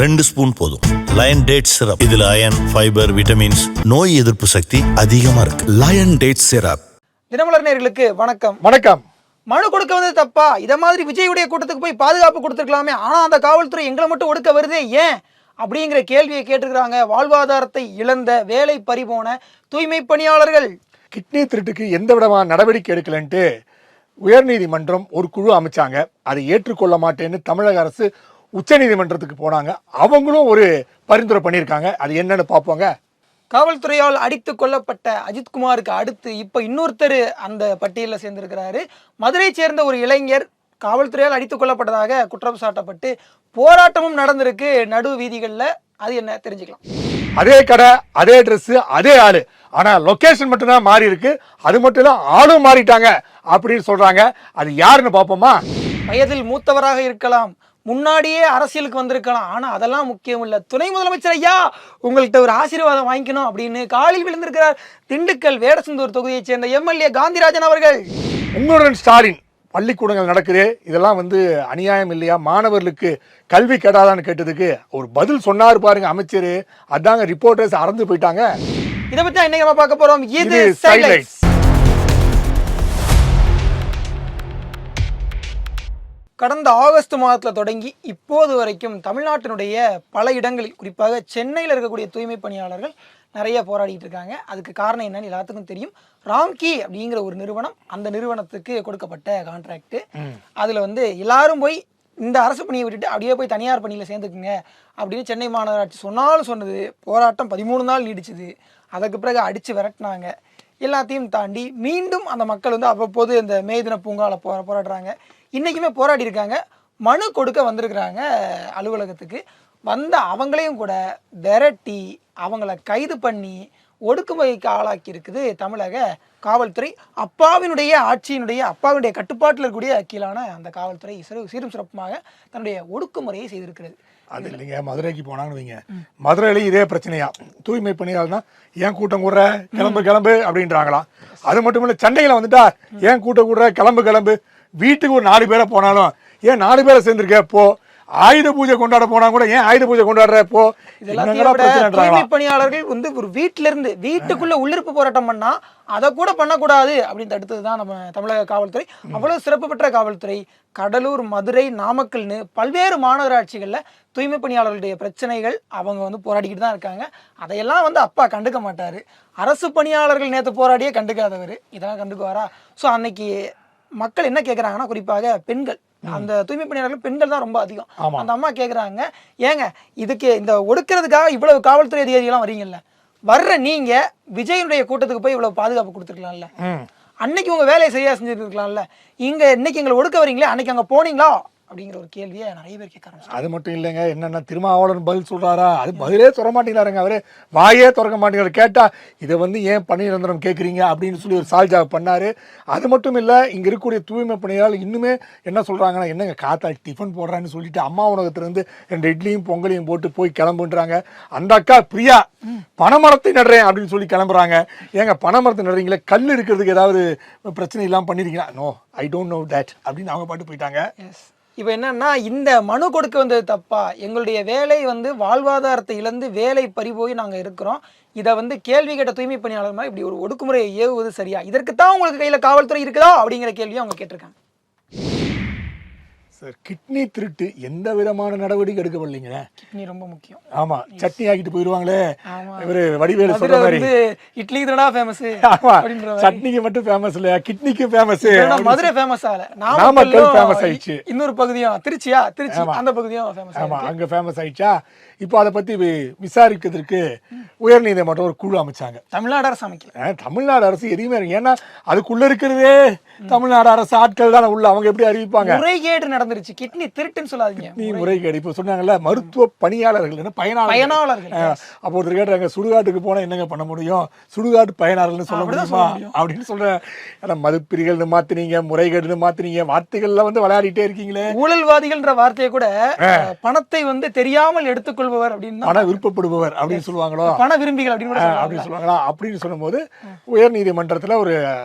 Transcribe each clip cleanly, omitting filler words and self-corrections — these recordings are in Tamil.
2 ஸ்பூன் போதும். லயன் டேட் சிரப், இதுல அயன், ஃபைபர், விட்டமின்ஸ், நோய் எதிர்ப்பு சக்தி அதிகமா இருக்கு. Lion date syrup. தினமலர் நேயர்களுக்கு வணக்கம். வணக்கம். மனு கொடுக்க வந்து தப்பா? இத மாதிரி விஜயுடைய கூட்டத்துக்கு போய் பாதுகாப்பு கொடுத்துருக்கலாமே, ஆனா அந்த காவல்துறை எங்களை மட்டும் ஒடுக்க வருதே ஏன் அப்படிங்கிற கேள்வியை கேட்டிருக்கிறாங்க. வாழ்வாதாரத்தை இழந்த, வேலை பறிபோன தூய்மை பணியாளர்கள். கிட்னி திருட்டுக்கு எந்த விதமான நடவடிக்கை எடுக்கலன்ட்டு உயர்நீதிமன்றம் ஒரு குழு அமைச்சாங்க. அதை ஏற்றுக்கொள்ள மாட்டேன்னு தமிழக அரசு உச்சநீதிமன்றத்துக்கு போனாங்க. அவங்களும் ஒரு பரிந்துரை பண்ணியிருக்காங்க. அது என்னன்னு பார்ப்போங்க. காவல்துறையால் அடித்து கொல்லப்பட்ட அஜித்குமாருக்கு அடுத்து இப்ப இன்னொருத்தர் அந்த பட்டியலில் சேர்ந்திருக்கிறாரு. மதுரையை சேர்ந்த ஒரு இளைஞர் காவல்துறையால் அடித்து கொல்லப்பட்டதாக குற்றம் சாட்டப்பட்டு போராட்டமும் நடந்திருக்கு நடு வீதிகளில். அது என்ன தெரிஞ்சுக்கலாம். அதே கடை, அதே ட்ரெஸ், அதே ஆளு, ஆனா லொகேஷன் மட்டும்தான் மாறி இருக்கு. அது மட்டும் இல்ல, ஆளும் மாறிட்டாங்க அப்படின்னு சொல்றாங்க. அது யாருன்னு பார்ப்போமா. வயதில் மூத்தவராக இருக்கலாம், முன்னாடியே அரசியலுக்கு வந்திருக்கலாம், ஆனா அதெல்லாம் முக்கியம் இல்ல. துணை முதலமைச்சர் ஐயா, உங்கள்கிட்ட ஒரு ஆசீர்வாதம் வாங்கிக்கணும் அப்படின்னு காலில் விழுந்திருக்கிறார் திண்டுக்கல் வேடசந்தூர் தொகுதியைச் சேர்ந்த எம்எல்ஏ காந்திராஜன் அவர்கள். உங்களுடன் ஸ்டாலின் பள்ளிக்கூடங்கள் நடக்குது, இதெல்லாம் அநியாயம் இல்லையா, மாணவர்களுக்கு கல்வி கெடாதான்னு கேட்டதுக்கு ஒரு பதில் சொன்னாரு பாருங்க அமைச்சர். அதாங்க ரிப்போர்ட்டர்ஸ் அறந்து போயிட்டாங்க. இதை பத்தி இன்னைக்கு நம்ம பார்க்க போறோம். இது சைலைட்ஸ். கடந்த ஆகஸ்ட் மாதத்தில் தொடங்கி இப்போது வரைக்கும் தமிழ்நாட்டினுடைய பல இடங்களில், குறிப்பாக சென்னையில் இருக்கக்கூடிய தூய்மை பணியாளர்கள் நிறைய போராடிட்டு இருக்காங்க. அதுக்கு காரணம் என்னன்னு எல்லாத்துக்கும் தெரியும். ராம்கி அப்படிங்கிற ஒரு நிறுவனம், அந்த நிறுவனத்துக்கு கொடுக்கப்பட்ட கான்ட்ராக்ட். அதில் எல்லாரும் போய் இந்த அரசு பணியை விட்டுட்டு அப்படியே போய் தனியார் பணியில் சேர்ந்துக்குங்க அப்படின்னு சென்னை மாநகராட்சி சொன்னது. போராட்டம் 13 நாள் நீடிச்சுது. அதுக்கு பிறகு அடித்து விரட்டினாங்க. எல்லாத்தையும் தாண்டி மீண்டும் அந்த மக்கள் அவ்வப்போது இந்த மே தின பூங்காவில் போராடுறாங்க. இன்றைக்குமே போராடி இருக்காங்க. மனு கொடுக்க வந்திருக்கிறாங்க அலுவலகத்துக்கு. வந்த அவங்களையும் கூட விரட்டி அவங்கள கைது பண்ணி ஒடுக்குமுறைக்கு ஆளாக்கி இருக்குது தமிழக காவல்துறை. அப்பாவினுடைய ஆட்சியினுடைய அப்பாவினுடைய கட்டுப்பாட்டில் இருக்கக்கூடிய கீழான அந்த காவல்துறை சீரும் சிறப்புமாக தன்னுடைய ஒடுக்குமுறையை செய்திருக்கிறது. அது இல்லைங்க, மதுரைக்கு போனாங்கன்னு வைங்க, மதுரையிலையும் இதே பிரச்சனையா, தூய்மை பணியாளர்னா ஏன் கூட்டம் கூடுற, கிளம்பு கிளம்பு அப்படின்றாங்களாம். அது மட்டும் இல்லை, சண்டைகளை வந்துட்டா ஏன் கூட்டம் கூடுற, கிளம்பு கிளம்பு. வீட்டுக்கு ஒரு 4 பேரை போனாலும் ஏன் 4 பேரை சேர்ந்துருக்க போ. ஆயுத பூஜை கொண்டாட போனா கூட ஏன் ஆயுத பூஜை கொண்டாடுற போ. தூய்மை பணியாளர்கள் ஒரு வீட்டுக்குள்ள உள்ளிருப்பு போராட்டம் பண்ணா அதை கூட பண்ணக்கூடாது அப்படின்னு தடுத்ததுதான் நம்ம தமிழக காவல்துறை. அவ்வளவு சிறப்பு பெற்ற காவல்துறை. கடலூர், மதுரை, நாமக்கல்னு பல்வேறு மாநகராட்சிகள்ல தூய்மை பணியாளர்களுடைய பிரச்சனைகள் அவங்க போராடிக்கிட்டு தான் இருக்காங்க. அதையெல்லாம் அப்பா கண்டுக்க மாட்டாரு. அரசு பணியாளர்கள் நேற்று போராடியே கண்டுக்காதவர் இதெல்லாம் கண்டுக்குவாரா? ஸோ அன்னைக்கு மக்கள் என்ன கேட்குறாங்கன்னா, குறிப்பாக பெண்கள், அந்த தூய்மை பணியாளர்கள் பெண்கள் தான் ரொம்ப அதிகம். அந்த அம்மா கேட்குறாங்க, ஏங்க இதுக்கு இந்த ஒடுக்கிறதுக்காக இவ்வளவு காவல்துறை அதிகாரிகள்லாம் வரீங்கல்ல, வர்ற நீங்க விஜயனுடைய கூட்டத்துக்கு போய் இவ்வளவு பாதுகாப்பு கொடுத்துருக்கலாம்ல, அன்னைக்கு உங்க வேலையை சரியா செஞ்சுருக்கலாம்ல, இங்க இன்னைக்கு எங்களை ஒடுக்க வரீங்களே, அன்னைக்கு அங்க போனீங்களா அப்படிங்கிற ஒரு கேள்வியை நிறைய பேர் கேட்க ஆரம்பிச்சாங்க. அது மட்டும் இல்லைங்க, என்னென்ன திருமாவளவன் பதில் சொல்றாரா, அது பதிலே சொல்ல மாட்டேங்கிறாருங்க. அவரு வாயே திறக்க மாட்டேங்கிறாரு. கேட்டா இதை ஏன் பணிநிரந்தரம் கேட்குறீங்க அப்படின்னு சொல்லி ஒரு சால்ஜா பண்ணாரு. அது மட்டும் இல்லை, இங்க இருக்கக்கூடிய தூய்மை பணியாளர் இன்னுமே என்ன சொல்றாங்கன்னா, என்னங்க காத்தா டிஃபன் போடுறான்னு சொல்லிட்டு அம்மா உணவகத்திலிருந்து 2 இட்லியும் பொங்கலையும் போட்டு போய் கிளம்புன்றாங்க. அந்த அக்கா பிரியா பனைமரத்தை நடுறேன் அப்படின்னு சொல்லி கிளம்புறாங்க. ஏங்க பனைமரத்தை நடுறீங்களே, கல் இருக்கிறதுக்கு ஏதாவது பிரச்சனை இல்லாமல் பண்ணிருக்கீங்களா? No, I don't know that அப்படின்னு அவங்க பாட்டு போயிட்டாங்க. இப்போ என்னன்னா, இந்த மனு கொடுக்க வந்தது தப்பா? எங்களுடைய வேலை வாழ்வாதாரத்தை இழந்து வேலை பறிபோய் நாங்கள் இருக்கிறோம். இதை கேள்வி கேட்ட தூய்மை பணியாளர் மாதிரி இப்படி ஒரு ஒடுக்குமுறையை ஏவுவது சரியா? இதற்குத்தான் உங்களுக்கு கையில் காவல்துறை இருக்குதா அப்படிங்கிற கேள்வியை அவங்க கேட்டிருக்காங்க. சார், கிட்னி திருட்டு எந்த விதமான நடவடிக்கை எடுக்கப்படலைங்க. கிட்னி ரொம்ப முக்கியம். ஆமா, சட்னி ஆக்கிட்டு போயிடுவாங்களே. இவரு வடிவேலு சொல்ற மாதிரி இட்லி தானா ஃபேமஸ். ஆமா, சட்னிக்கு மட்டும் ஃபேமஸ் இல்ல, கிட்னிக்கு ஃபேமஸ். மதுரை ஃபேமஸ் ஆல, நாமக்கல் ஃபேமஸ் ஆயிடுச்சு. இன்னொரு பகுதியும் திருச்சி அந்த பகுதியும் ஃபேமஸ். ஆமா, அங்க ஃபேமஸ் ஆயிடுச்சா. இப்போ அதை பத்தி விசாரிக்கிறதுக்கு உயர்நீதிமன்றம் ஒரு குழு அமைச்சாங்க. தமிழ்நாடு அரசு அமைக்கல. தமிழ்நாடு அரசு எதுவுமே இருக்கு. ஏன்னா அதுக்குள்ள இருக்கிறதே தமிழ்நாடு அரசு ஆட்கள் தானே உள்ள. அவங்க எப்படி அறிவிப்பாங்க? முறைகேடு நடந்துருச்சு, கிட்னி திருட்டுன்னு சொல்லாதீங்க. கிட்னி முறைகேடு. இப்போ சொன்னாங்கல்ல, மருத்துவ பணியாளர்கள், பயனாளர்கள். அப்போ ஒருத்தர் கேட்டாங்க, சுடுகாட்டுக்கு போனா என்னங்க பண்ண முடியும், சுடுகாட்டு பயனாளர்கள்னு சொல்ல முடியுமா அப்படின்னு சொல்ற. மதுப்பிரிகள்னு மாத்தினீங்க, முறைகேடுன்னு மாத்தினீங்க, வார்த்தைகள்ல விளையாடிட்டே இருக்கீங்களே. ஊழல்வாதிகள்ன்ற வார்த்தையை கூட பணத்தை தெரியாமல் எடுத்துக்கொள் அப்படின்னு விருப்பப்படுபவர் அப்படின்னு சொல்லுவாங்களோ. பண பண விரும்பிகள் அப்படின்னு கூட சொல்லலாம். அப்படின்னு சொல்லுவாங்களா அப்படின்னு சொல்லும்போது உயர் நீதிமன்றத்துல ஒரு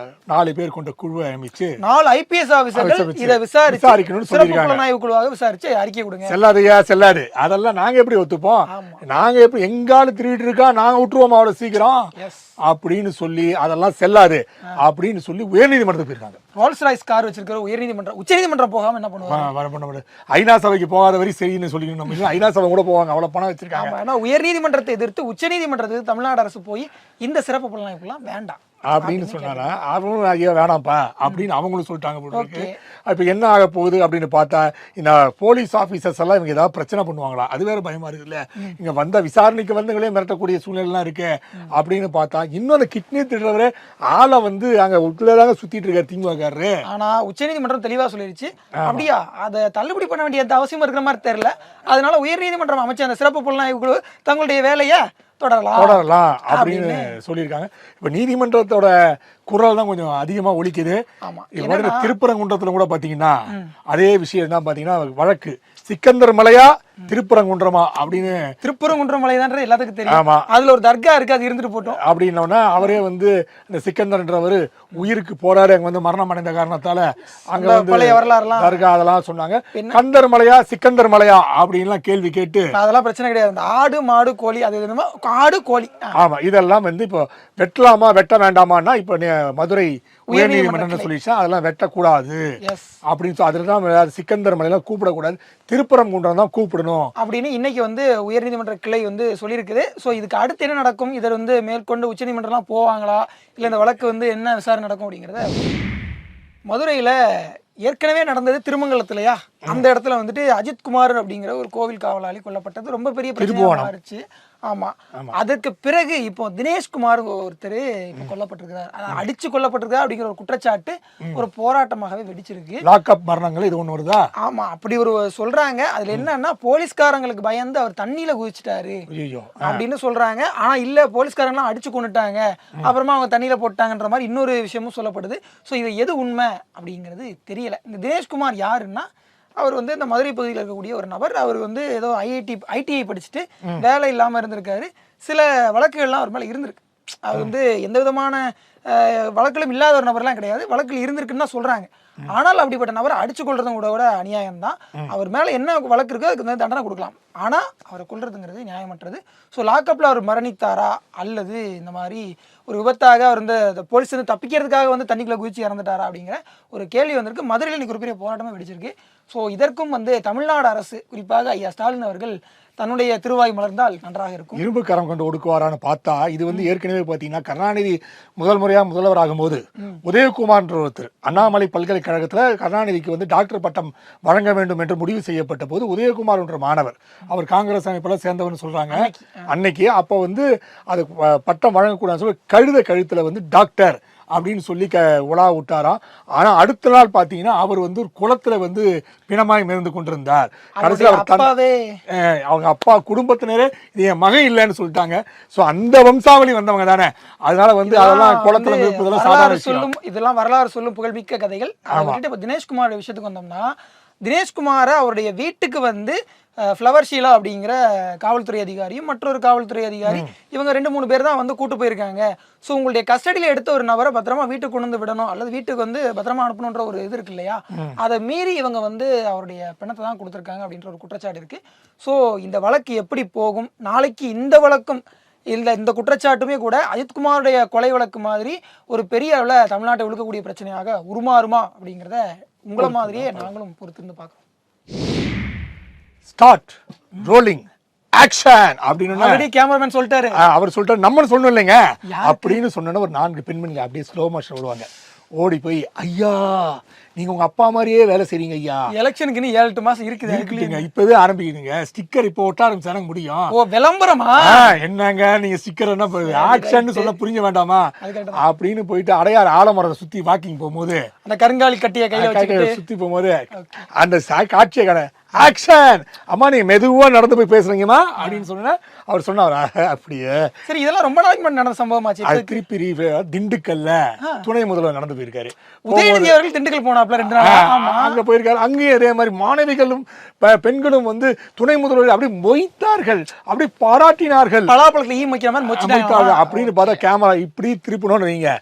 4 பேர் கொண்ட குழுவை அமைச்சு 4 IPS ஆபீசர்கள் இதை விசாரிக்கணும்னு சிறப்பு சொல்லியிருக்காங்க. புலனாய்வு குழுவாக விசாரிச்சு அறிக்கை கொடுங்க. செல்லாதையா செல்லாது, அதெல்லாம் நாங்க எப்படி ஒத்துப்போம், நாங்க எப்படி எங்காலும் திருவிட்டு இருக்கா நாங்க விட்டுருவோம் அவ்வளவு சீக்கிரம் அப்படின்னு சொல்லி அதெல்லாம் செல்லாது அப்படின்னு சொல்லி உயர்நீதிமன்றத்துக்கு போயிருக்காங்க. ரோல்ஸ் ராய்ஸ் கார் வச்சிருக்கிற உச்சநீதிமன்றம் போகாம என்ன பண்ணுவாங்க? ஐநா சபைக்கு போகாத வரை சரின்னு சொல்லி நம்ம ஐநா சபை கூட போவாங்க, அவ்வளவு பணம் வச்சிருக்காங்க. ஆனா உயர்நீதிமன்றத்தை எதிர்த்து உச்சநீதிமன்றத்துக்கு தமிழ்நாடு அரசு போய் இந்த சிறப்பு புலனாய்வுலாம் வேண்டாம் அப்படின்னு சொன்னாரா, அவங்களும் ஐயா வேணாம்ப்பா அப்படின்னு அவங்களும் சொல்லிட்டாங்க போட்டு. இப்ப என்ன ஆக போகுது அப்படின்னு பார்த்தா இந்த போலீஸ் ஆபீசர்ஸ் எல்லாம் இவங்க ஏதாவது பிரச்சனை பண்ணுவாங்களா, அது வேற பயமா இருக்குல்ல. இங்க வந்த விசாரணைக்கு வந்தவங்களே மிரட்டக்கூடிய சூழ்நிலை இருக்கு அப்படின்னு பார்த்தா இன்னொரு கிட்னி திடுறவரே ஆளை வந்து அங்க உள்ளதாங்க சுத்திட்டு இருக்காரு திமுககாரரு. ஆனா உச்சநீதிமன்றம் தெளிவா சொல்லிருச்சு, அப்படியா அதை தள்ளுபடி பண்ண வேண்டிய அவசியம் இருக்கிற மாதிரி தெரியல, அதனால உயர்நீதிமன்றம் அமைச்ச அந்த சிறப்பு புலனாய்வு குழு தங்களுடைய வேலையை தொடரலாம் அப்படின்னு சொல்லியிருக்காங்க. இப்ப நீதிமன்றத்தோட குரல் தான் கொஞ்சம் அதிகமா ஒலிக்குது. திருப்பரங்குன்றத்துல கூட பாத்தீங்கன்னா அதே விஷயம் தான் பாத்தீங்கன்னா வழக்கு சிக்கந்தர் மலையா திருப்பரங்குன்றமா அப்படின்னு. திருப்பரங்குன்றம் மலைதான் எல்லாத்துக்கும் தெரியும், அதுல ஒரு தர்கா இருக்கு, அது இருந்துட்டு போட்டோம் அப்படின்னா அவரே வந்து இந்த சிக்கந்தர்ன்றவர் உயிருக்கு போராடி அங்க வந்து மரணம் அடைந்த காரணத்தால அங்க வந்து தர்கா அதெல்லாம் சொன்னாங்க. கந்தர் மலையா சிக்கந்தர் மலையா அப்படின்னு கேள்வி கேட்டு அதெல்லாம் பிரச்சனை கிடையாது, ஆடு மாடு கோழி அது ஆடு கோழி ஆமா இதெல்லாம் வந்து இப்போ வெட்டலாமா வெட்ட வேண்டாமான்னா இப்ப மதுரை உயர்நீதிமன்றம் சொல்லிச்சா அதெல்லாம் வெட்டக்கூடாது அப்படின்னு அதுலதான் சிக்கந்தர் மலையெல்லாம் கூப்பிடக்கூடாது, திருப்பரங்குன்றம் தான் கூப்பிடணும் அப்படின்னு இன்னைக்கு வந்து உயர்நீதிமன்ற கிளை வந்து சொல்லியிருக்குது. ஸோ இதுக்கு அடுத்து என்ன நடக்கும், இதை வந்து மேற்கொண்டு உச்சநீதிமன்றம்லாம் போவாங்களா இல்லை இந்த வழக்கு வந்து என்ன விசாரணை நடக்கும் அப்படிங்கிறத. மதுரையில் ஏற்கனவே நடந்தது திருமங்கலத்திலையா, அந்த இடத்துல வந்துட்டு அஜித்குமார் அப்படிங்கிற ஒரு கோவில் காவலாளி கொல்லப்பட்டது ரொம்ப பெரிய பிரச்சனையா இருந்துச்சு. ஆமா, அதுக்கு பிறகு இப்போ தினேஷ்குமார் ஒருத்தர் இப்போ கொல்லப்பட்டிருக்கிறார், அடிச்சு கொல்லப்பட்டிருக்காரு அப்படிங்கிற ஒரு குற்றச்சாட்டு ஒரு போராட்டமாகவே வெடிச்சிருக்கு. லாக்அப் மரணங்கள் இது ஒண்ணு வருதா? ஆமா, அப்படி ஒரு சொல்றாங்க. அதுல என்னன்னா போலீஸ்காரங்களுக்கு பயந்து அவர் தண்ணியில குதிச்சுட்டாரு அப்படின்னு சொல்றாங்க. ஆனா இல்ல, போலீஸ்காரங்களாம் அடிச்சு கொண்டுட்டாங்க, அப்புறமா அவங்க தண்ணியில போட்டாங்கன்ற மாதிரி இன்னொரு விஷயமும் சொல்லப்படுது. ஸோ இது எது உண்மை அப்படிங்கிறது தெரியல. இந்த தினேஷ்குமார் யாருன்னா அவர் வந்து இந்த மதுரை பகுதியில் இருக்கக்கூடிய ஒரு நபர். அவர் வந்து ஏதோ ஐடிஐ படிச்சுட்டு வேலை இல்லாமல் இருந்திருக்காரு. சில வழக்குகள்லாம் அவர் மேலே இருந்திருக்கு. அவர் வந்து எந்த விதமான வழக்கிலும் இல்லாத ஒரு நபர்லாம் கிடையாது, வழக்கில் இருந்திருக்குன்னு தான் சொல்றாங்க. ஆனால் அப்படிப்பட்ட நபரை அடிச்சு கொள்றதும் கூட அநியாயம் தான். அவர் மேல என்ன வழக்கு இருக்கோ அதுக்கு வந்து தண்டனை கொடுக்கலாம், ஆனா அவரை கொள்றதுங்கிறது நியாயமற்றது. ஸோ லாக்அப்ல அவர் மரணித்தாரா அல்லது இந்த மாதிரி ஒரு விபத்தாக அவர் வந்து போலீஸ் வந்து தப்பிக்கிறதுக்காக வந்து தண்ணிக்குள்ள குதிச்சு இறந்துட்டாரா அப்படிங்கிற ஒரு கேள்வி வந்திருக்கு. மதுரையில் இன்னைக்கு ஒரு பெரிய போராட்டமே வெடிச்சிருக்கு. ஸோ இதற்கும் வந்து தமிழ்நாடு அரசு குறிப்பாக ஐயா ஸ்டாலின் அவர்கள் தன்னுடைய திருவாய் மலர்ந்தால் நன்றாக இருக்கும். இரும்பு கரம் கொண்டு ஒடுக்குவாரான்னு பார்த்தா இது வந்து ஏற்கனவே பார்த்தீங்கன்னா கருணாநிதி முதல் முறையா முதல்வர் ஆகும் போது உதயகுமார் ஒருத்தர் அண்ணாமலை பல்கலைக்கழகத்துல கருணாநிதிக்கு வந்து டாக்டர் பட்டம் வழங்க வேண்டும் என்று முடிவு செய்யப்பட்ட போது உதயகுமார் என்ற மாணவர், அவர் காங்கிரஸ் அமைப்பில் சேர்ந்தவர்னு சொல்றாங்க அன்னைக்கு. அப்போ வந்து அது பட்டம் வழங்கக்கூடாதுன்னு சொல்லி கழுத்துல வந்து டாக்டர் அப்படின்னு சொல்லி உலா விட்டாராம். ஆனா அடுத்த நாள் பாத்தீங்கன்னா அவர் வந்து ஒரு குளத்துல வந்து பிணமாய் மிதந்து கொண்டிருந்தார். கடைசியில் அவங்க அப்பா குடும்பத்தினரே இது என் மகன் இல்லைன்னு சொல்லிட்டாங்க. சோ அந்த வம்சாவளி வந்தவங்க தானே, அதனால வந்து அதெல்லாம் குளத்துல மிதப்பதெல்லாம் சாதாரண சொல்லும். இதெல்லாம் வரலாறு சொல்லும் புகழ்மிக்க கதைகள். இப்ப தினேஷ்குமார் விஷயத்துக்கு வந்தோம்னா, தினேஷ்குமாரை அவருடைய வீட்டுக்கு வந்து ஃப்ளவர் ஷீலா அப்படிங்கிற காவல்துறை அதிகாரியும் மற்றொரு காவல்துறை அதிகாரி இவங்க 2-3 பேர் தான் வந்து கூட்டு போயிருக்காங்க. ஸோ உங்களுடைய கஸ்டடியில் எடுத்த ஒரு நபரை பத்திரமா வீட்டுக்கு கொண்டு வந்து விடணும் அல்லது வீட்டுக்கு வந்து பத்திரமா அனுப்பணுன்ற ஒரு இது இருக்கு இல்லையா, அதை மீறி இவங்க வந்து அவருடைய பிணத்தை தான் கொடுத்துருக்காங்க அப்படின்ற ஒரு குற்றச்சாட்டு இருக்கு. ஸோ இந்த வழக்கு எப்படி போகும், நாளைக்கு இந்த வழக்கும் இந்த குற்றச்சாட்டுமே கூட அஜித்குமாருடைய கொலை வழக்கு மாதிரி ஒரு பெரிய அளவில் தமிழ்நாட்டை ஒழுக்கக்கூடிய பிரச்சனையாக உருமாறுமா அப்படிங்கிறத உங்களை மாதிரியே நாங்களும் பொறுத்திருந்து பார்க்குறோம். ஸ்டார்ட் ரோலிங் ஆக்ஷன் அப்படின்னு கேமராமேன் சொல்லிட்டாரு, அவர் சொல்லிட்டாரு, நம்ம சொல்லணும் இல்லைங்க அப்படின்னு சொன்னா ஒரு 4 பெண்மணிங்க அப்படியே ஸ்லோ மோஷன் விடுவாங்க, ஓடி போய் ஐயா நீங்க உங்க அப்பா மாதிரியே வேலை செய்றீங்க ஐயா, எலெக்ஷனுக்கு இன்னும் 7-8 மாசம் இருக்குது, இப்பவே ஆரம்பிக்கிறீங்க, ஸ்டிக்கர் இப்போ ஒட்ட ஆரம்பிச்சாங்க முடியும். ஓ விளம்பரமா என்னங்க நீங்க ஸ்டிக்கர் என்ன ஆக்ஷன் சொல்ல புரிஞ்ச வேண்டாமா அப்படின்னு போயிட்டு அடையாறு ஆலமரத்தை சுத்தி வாக்கிங் போகும்போது அந்த கருங்காலி கட்டிய கையில சுத்தி போகும்போது அந்த காட்சியை கடை ஆக்ஷன் அம்மா நீங்க மெதுவா நடந்து போய் பேசுறீங்கம்மா அப்படின்னு சொன்னா அவர் சொன்னார் அப்படியே. சரி, இதெல்லாம் ரொம்ப நாளைக்கு முன்னாடி நடந்த சம்பவமாச்சு. திருப்பி திண்டுக்கல்ல துணை முதல்வர் நடந்து போயிருக்காரு. உதயநிதி அவர்கள் திண்டுக்கல் போனா போயிருக்காப்ல 2 நாளா. ஆமா. அங்க போயிருக்காரு. அங்கேயும் அதே மாதிரி மாணவிகளும் பெண்களும் வந்து துணை முதல்வர் அப்படி மொய்த்தார்கள், அப்படி பாராட்டினார்கள். பலாப்பழத்துல ஈ வைக்கிற மாதிரி மொச்சிட்டாங்க அப்படின்னு பார்த்தா கேமரா இப்படி திருப்பணும்னு வைங்க.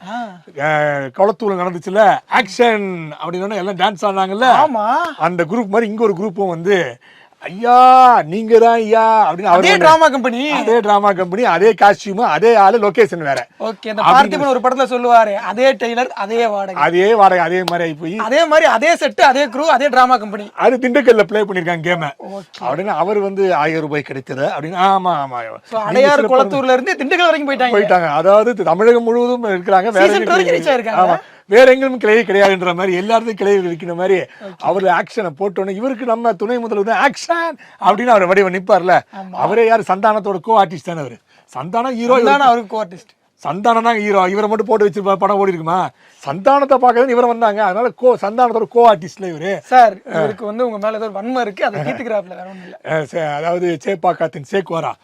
குளத்தூர் நடந்துச்சுல ஆக்ஷன் அப்படின்னு எல்லாம் டான்ஸ் ஆனாங்கல்ல. ஆமா. அந்த குரூப் மாதிரி இங்க ஒரு குரூப்பும் வந்து ஐயா நீங்க தான் ஐயா அப்படின்னு அதே டிராமா கம்பெனி, அதே டிராமா கம்பெனி, அதே காஸ்டியூம், அதே ஆளு, லொகேஷன் வேற. ஓகே. அந்த பார்த்திபன் ஒரு படத்துல சொல்லுவாரு, அதே டெய்லர் அதே வாடகை, அதே வாடகை, அதே மாதிரி ஆகி போய் அதே மாதிரி அதே செட் அதே க்ரூ அதே டிராமா கம்பெனி. அது திண்டுக்கல்ல ப்ளே பண்ணிருக்காங்க கேம அப்படின்னு அவர் வந்து 1000 ரூபாய் கிடைச்சது அப்படின்னு. ஆமா ஆமா. அடையாறு குளத்தூர்ல இருந்து திண்டுக்கல் வரைக்கும் போயிட்டாங்க. அதாவது தமிழகம் முழுவதும் இருக்கிறாங்க. வேற எங்கேயும் கிளை கிடையாதுன்ற மாதிரி எல்லாருக்கும் கிளை இருக்கிற மாதிரி அவரு ஆக்ஷனை போட்டோன்னு இவருக்கு நம்ம துணை முதல்வர் ஆக்ஷன் அப்படின்னு அவர் வடிவ நிப்பார்ல. அவரே யாரு? சந்தானத்தோட கோ ஆர்டிஸ்ட் தானே அவரு. சந்தானம் ஹீரோ, அவருக்கு கோ ஆர்டிஸ்ட். சந்தானம் தான் ஹீரோ. இவரை மட்டும் போட்டு வச்சு படம் ஓடி இருக்குமா? சந்தானத்தை பார்க்கறது இவரை வந்தாங்க. அதனால சந்தானத்தோட கோ ஆர்டிஸ்ட்ல இவரு. சார் இவருக்கு வந்து உங்க மேல ஏதோ வன்மை இருக்கு, அதை தீர்த்துக்கிறாப்ல, வேற ஒண்ணும் இல்ல. அதாவது சேப்பாக்கத்தின் சேக்குவாரா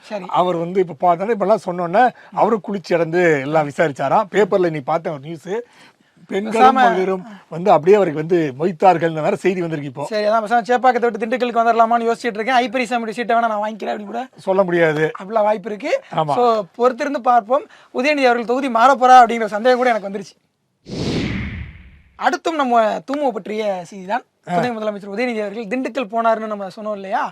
அவர் வந்து இப்ப பார்த்தா இப்பெல்லாம் சொன்னோன்னே அவரும் குளிச்சு இடந்து எல்லாம் விசாரிச்சாராம். பேப்பர்ல நீ பார்த்த ஒரு நியூஸ், பெண்களும் மகளிரும் வந்து அப்படியே அவருக்கு வந்து மொய்த்தார்கள் வேற செய்தி வந்திருக்கு. இப்போ சரி, அதான் சேப்பாக்கத்தை விட்டு திண்டுக்கலுக்கு வந்துடலாமான்னு யோசிச்சுட்டு இருக்கேன். ஐப்பரி சாமி சீட்டை வேணா நான் வாங்கிக்கிறேன் அப்படின்னு கூட சொல்ல முடியாது. அப்படிலாம் வாய்ப்பு இருக்கு. ஸோ பொறுத்திருந்து பார்ப்போம். உதயநிதி அவர்கள் தொகுதி மாறப்போறா அப்படிங்கிற சந்தேகம் கூட எனக்கு வந்துருச்சு. அடுத்தும் நம்ம தூமுவை பற்றிய செய்தி தான். துணை முதலமைச்சர் உதயநிதி அவர்கள் திண்டுக்கல் போனாருன்னு நம்ம சொன்னோம் இல்லையா?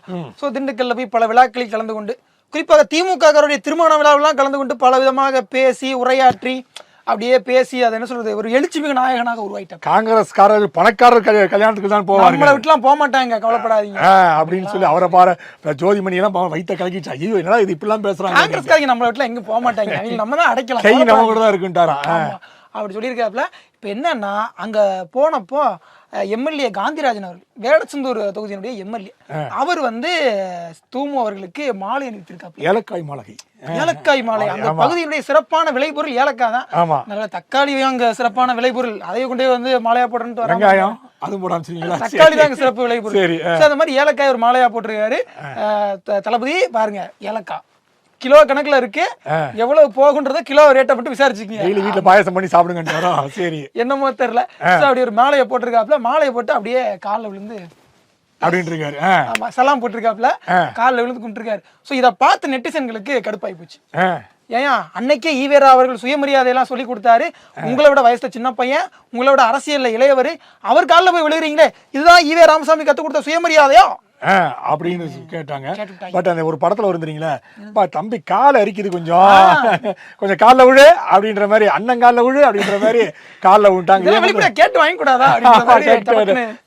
ஸோ திண்டுக்கல்ல போய் பல விழாக்களில் கலந்து கொண்டு, குறிப்பாக திமுககாரருடைய திருமண விழாவெல்லாம் கலந்து கொண்டு பல விதமாக பேசி உரையாற்றி அப்படியே பேசி அதை என்ன சொல்றது ஒரு எழுச்சிமிகு நாயகனாக உருவாயிட்டார். காங்கிரஸ்காரர்கள் பணக்காரர் கல்யாணத்துக்கு தான் போவாங்க, நம்மளை விட்டுலாம் போக மாட்டாங்க, கவலைப்படாதீங்க அப்படின்னு சொல்லி அவரை பாரு. ஜோதிமணி எல்லாம் வைத்த கலக்கிச்சா. ஐயோ என்னடா இது இப்படிலாம் பேசுறாங்க. காங்கிரஸ்காரங்க நம்மளை விட்டுலாம் எங்க போக மாட்டாங்க, அவங்க நம்ம தான் அடைக்கலாம், கை நம்ம கூட தான் இருக்குன்ட்டாரா அப்படி சொல்லியிருக்காப்புல. இப்போ என்னன்னா அங்க போனப்போ எம்எல்ஏ காந்திராஜன் அவர்கள், வேடச்சந்தூர் தொகுதியினுடைய எம்எல்ஏ, அவர் வந்து தூமு அவர்களுக்கு மாலை அணிவித்திருக்காரு. ஏலக்காய் மாலை. ஏலக்காய் மாலை. அந்த பகுதியினுடைய சிறப்பான விளைபொருள் ஏலக்காய் தான். நல்ல தக்காளி அங்க சிறப்பான விளைபொருள், அதை கொண்டே வந்து மாலையா போட்டு வெங்காயம் அது போடாம தக்காளி தாங்க சிறப்பு விளைபொருள். அந்த மாதிரி ஏலக்காய் ஒரு மாலையா போட்டிருக்காரு. தளபதி பாருங்க, ஏலக்காய் கிலோ கணக்குல இருக்கு, எவ்வளவு போகுன்றத கிலோ ரேட்டை மட்டும் விசாரிச்சுக்கீங்க. வீட்டுல பாயசம் பண்ணி சாப்பிடுங்க. சரி, என்னமோ தெரியல. அப்படி ஒரு மாலையை போட்டிருக்காப்ல, மாலையை போட்டு அப்படியே காலில் விழுந்து அப்படின்னு இருக்காரு. ஆமா, சலாம் போட்டிருக்காப்ல, காலில் விழுந்து கும்பிட்டுருக்காரு. ஸோ இதை பார்த்து நெட்டிசன்களுக்கு கடுப்பாகி போச்சு. ஏன் அன்னைக்கே ஈவேரா அவர்கள் சுயமரியாதையெல்லாம் சொல்லி கொடுத்தாரு, உங்களை விட வயசுல சின்ன பையன், உங்களை விட அரசியல்ல இளையவர், அவர் காலில் போய் விழுகிறீங்களே, இதுதான் ஈவே ராமசாமி கற்றுக் கொடுத்த சுயமரியாதையா அப்படின்னு கேட்டாங்க. பட் அந்த ஒரு படத்துல வருந்துறீங்களா, தம்பி காலை அரிக்குது, கொஞ்சம் காலில் விழு அப்படின்ற மாதிரி, அண்ணன் காலில் விழு அப்படின்ற மாதிரி காலில் விட்டாங்க. கேட்டு வாங்க கூடாதா?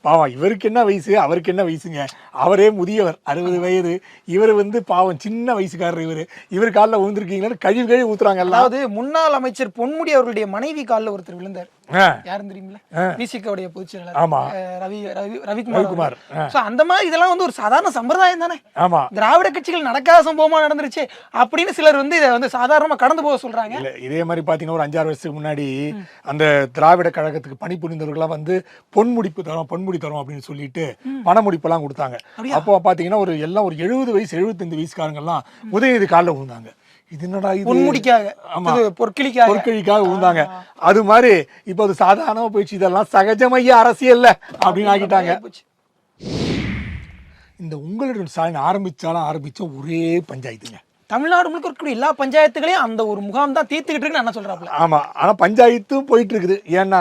பாவம், இவருக்கு என்ன வயசு, அவருக்கு என்ன வயசுங்க? அவரே முதியவர், 60 வயது. இவர் வந்து பாவம் சின்ன வயசுக்காரர். இவர் காலில் விழுந்திருக்கீங்கன்னு கழிவு ஊத்துறாங்க. அதாவது முன்னாள் அமைச்சர் பொன்முடி அவர்களுடைய மனைவி காலில் ஒருத்தர் விழுந்தார். யாரும் தெரியுங்களா? விசிகவுடைய பொதுச் செயலாளர் ரவிக்குமார். அந்த மாதிரி இதெல்லாம் வந்து ஒரு சாதாரண சம்பிரதாயம் தானே. திராவிட கட்சிகள் நடக்காத சம்பவமா நடந்துருச்சு அப்படின்னு சிலர் வந்து இதை வந்து சாதாரணமா கடந்து போக சொல்றாங்க. இதே மாதிரி பாத்தீங்கன்னா ஒரு 5-6 வருஷத்துக்கு முன்னாடி அந்த திராவிட கழகத்துக்கு பணிபுரிந்தவர்களாம் வந்து பொன்முடி தரோம் அப்படின்னு சொல்லிட்டு பணமுடிப்பெல்லாம் கொடுத்தாங்க. அப்போ பாத்தீங்கன்னா ஒரு எல்லாம் ஒரு 70 வயசு 75 வயசுக்காரங்க எல்லாம் உதயநிதி காலில் விழுந்தாங்க. இது என்னடா பொற்கிளிக்காக விழுந்தாங்க. அது மாதிரி இப்ப அது சாதாரணமா போயிடுச்சு. இதெல்லாம் சகஜமைய அரசியல்ல அப்படின்னு ஆகிட்டாங்க. இந்த உங்களுடைய ஸ்டாலின் ஆரம்பிச்சோம் ஒரே பஞ்சாயத்துங்க. தமிழ்நாடு முழுக்க இருக்கக்கூடிய எல்லா பஞ்சாயத்துகளையும் அந்த ஒரு முகாம் தான் தீர்த்துக்கிட்டு இருக்குன்னு என்ன சொல்றாப்ல. ஆமா, ஆனா பஞ்சாயத்தும் போயிட்டு இருக்குது. ஏன்னா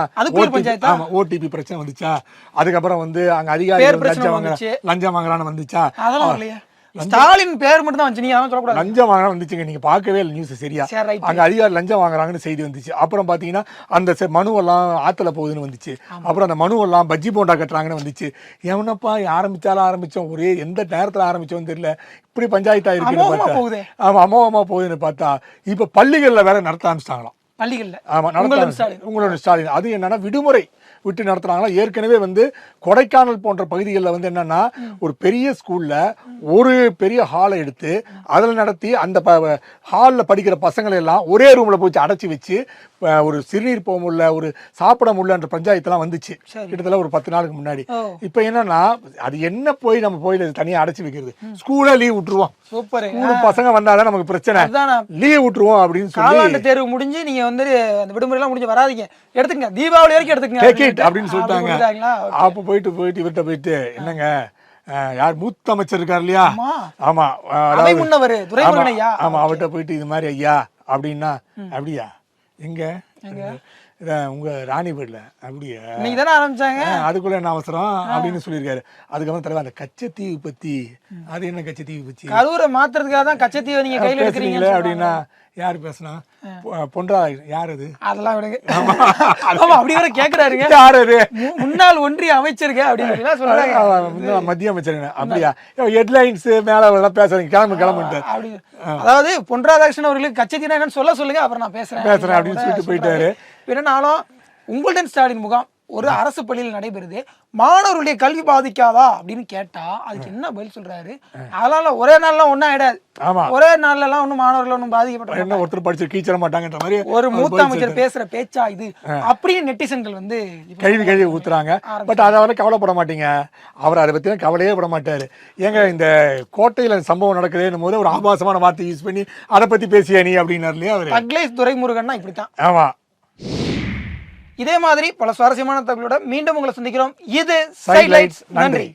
ஓடிபி பிரச்சனை வந்துச்சா, அதுக்கப்புறம் வந்து அங்க அதிகாரி லஞ்சம் வாங்கலான்னு வந்துச்சா, அதெல்லாம் இல்லையா? ஸ்டாலின் பேர் மட்டும் தான் வந்து, நீங்க சொல்லக்கூடாது. லஞ்சம் வாங்க வந்துச்சுங்க, நீங்க பார்க்கவே இல்லை நியூஸ் சரியா. அங்க அதிகாரி லஞ்சம் வாங்குறாங்கன்னு செய்தி வந்துச்சு. அப்புறம் பாத்தீங்கன்னா அந்த மனுவெல்லாம் ஆத்துல போகுதுன்னு வந்துச்சு. அப்புறம் அந்த மனுவெல்லாம் பஜ்ஜி போண்டா கட்டுறாங்கன்னு வந்துச்சு. எவனப்பா ஆரம்பிச்சோம், ஒரே எந்த நேரத்துல ஆரம்பிச்சோன்னு தெரியல, இப்படி பஞ்சாயத்து ஆயிருக்கு. ஆமா, அமோகமா போகுதுன்னு பார்த்தா இப்ப பள்ளிகள்ல வேற நடத்த ஆரம்பிச்சிட்டாங்களாம். பள்ளிகள்ல ஆமா, உங்களோட ஸ்டாலின் அது என்னன்னா விடுமுறை விட்டு நடத்துறாங்களா. ஏற்கனவே வந்து கொடைக்கானல் போன்ற பகுதிகளில் வந்து என்னன்னா ஒரு பெரிய ஸ்கூல்ல ஒரு பெரிய ஹாலை எடுத்து அதில் நடத்தி அந்த ஹாலில் படிக்கிற பசங்களை எல்லாம் ஒரே ரூம்ல போய் அடைச்சி வச்சு ஒரு சிறுநீர் போக முடியல, ஒரு சாப்பிட முடியலன்ற பஞ்சாயத்துலாம் வந்துச்சு கிட்டத்தட்ட ஒரு 10 நாளுக்கு முன்னாடி. இப்ப என்னன்னா அது என்ன போய் நம்ம போய் தனியா அடைச்சி வைக்கிறது, ஸ்கூல லீவ் விட்டுருவோம். சூப்பர், பசங்க வந்தாதான் நமக்கு பிரச்சனை, லீவ் விட்டுருவோம் அப்படின்னு சொல்லி. காலாண்டு தேர்வு முடிஞ்சு நீங்க வந்து அந்த விடுமுறை எல்லாம் முடிஞ்சு வராதீங்க, எடுத்துங்க, தீபாவளி வரைக்கும் எடுத்துங்க. ரைட் அப்படின்னு சொல்லிட்டாங்க. கொடுத்தாங்களா? அப்போ போயிட்டு இவர்கிட்ட போயிட்டு என்னங்க யார் மூத்த அமைச்சர் இருக்கார் இல்லையா, ஆமா அவை முன்னவர் துரைமுருகன் ஐயா, ஆமா அவர்கிட்ட போயிட்டு இது மாதிரி ஐயா அப்படின்னா, அப்படியா எங்க உங்க ராணிபேட்ல, அப்படியா இன்னைக்கு தானே ஆரம்பிச்சாங்க, அதுக்குள்ள என்ன அவசரம் அப்படின்னு சொல்லியிருக்காரு. அதுக்கப்புறம் தலைவர் அந்த கச்சத்தீவு பத்தி, அது என்ன கச்சத்தீவு பத்தி, கரூரை மாத்துறதுக்காக தான் கச்சத்தீவை நீங்க கையில எடுக்கிறீங்களே அப்படின்னா யாரு பேசுனா, பொன்றா யார் அது, அதெல்லாம் விடுங்க. ஆமா அப்படி வர கேக்குறாருங்க, யார் அது, முன்னாள் ஒன்றிய அமைச்சருங்க அப்படின்னு சொல்றாங்க, மத்திய அமைச்சருங்க. அப்படியா ஹெட்லைன்ஸ் மேல பேசுறீங்க, கிளம்புட்டாரு. அப்படி அதாவது பொன் ராதாகிருஷ்ணன் அவர்களுக்கு கச்சத்தீனா என்னன்னு சொல்லுங்க, அப்புறம் நான் பேசுறேன் அப்படின்னு சொல்லிட்டு போயிட்டாரு. பின்னாலும் உங்கள்டன் ஸ்டாலின் முகாம் ஒரு அரசு பள்ளியில் நடைபெறுது, மாணவர்களுடைய கல்வி பாதிக்காதா அப்படின்னு கேட்டா அதுக்கு என்ன பதில் சொல்றாரு, அதனால ஒரே நாள்லாம் ஒன்னும் ஆயிடாது, ஒரே நாள்ல எல்லாம் ஒன்னும் மாணவர்கள் ஒன்னும் பாதிக்கப்பட்ட என்ன ஒருத்தர் படிச்சு கீச்சர மாட்டாங்கன்ற மாதிரி ஒரு மூத்த அமைச்சர் பேசுற பேச்சா இது அப்படின்னு நெட்டிசன்கள் வந்து கழுவி ஊத்துறாங்க. பட் அதை அவரை கவலைப்பட மாட்டீங்க, அவர் அதை பத்தி கவலையே பட மாட்டாரு. ஏங்க இந்த கோட்டையில சம்பவம் நடக்குதுன்னு போது ஒரு ஆபாசமான வார்த்தை யூஸ் பண்ணி அதை பத்தி பேசியா நீ அப்படின்னாரு இல்லையா அவரு. அக்லேஷ் துரைமுருகன்னா இப்படித்தான். ஆமா, இதே மாதிரி பல சுவாரஸ்யமான தகவலோட மீண்டும் உங்களை சந்திக்கிறோம். இது சைட்லைட்ஸ். நன்றி.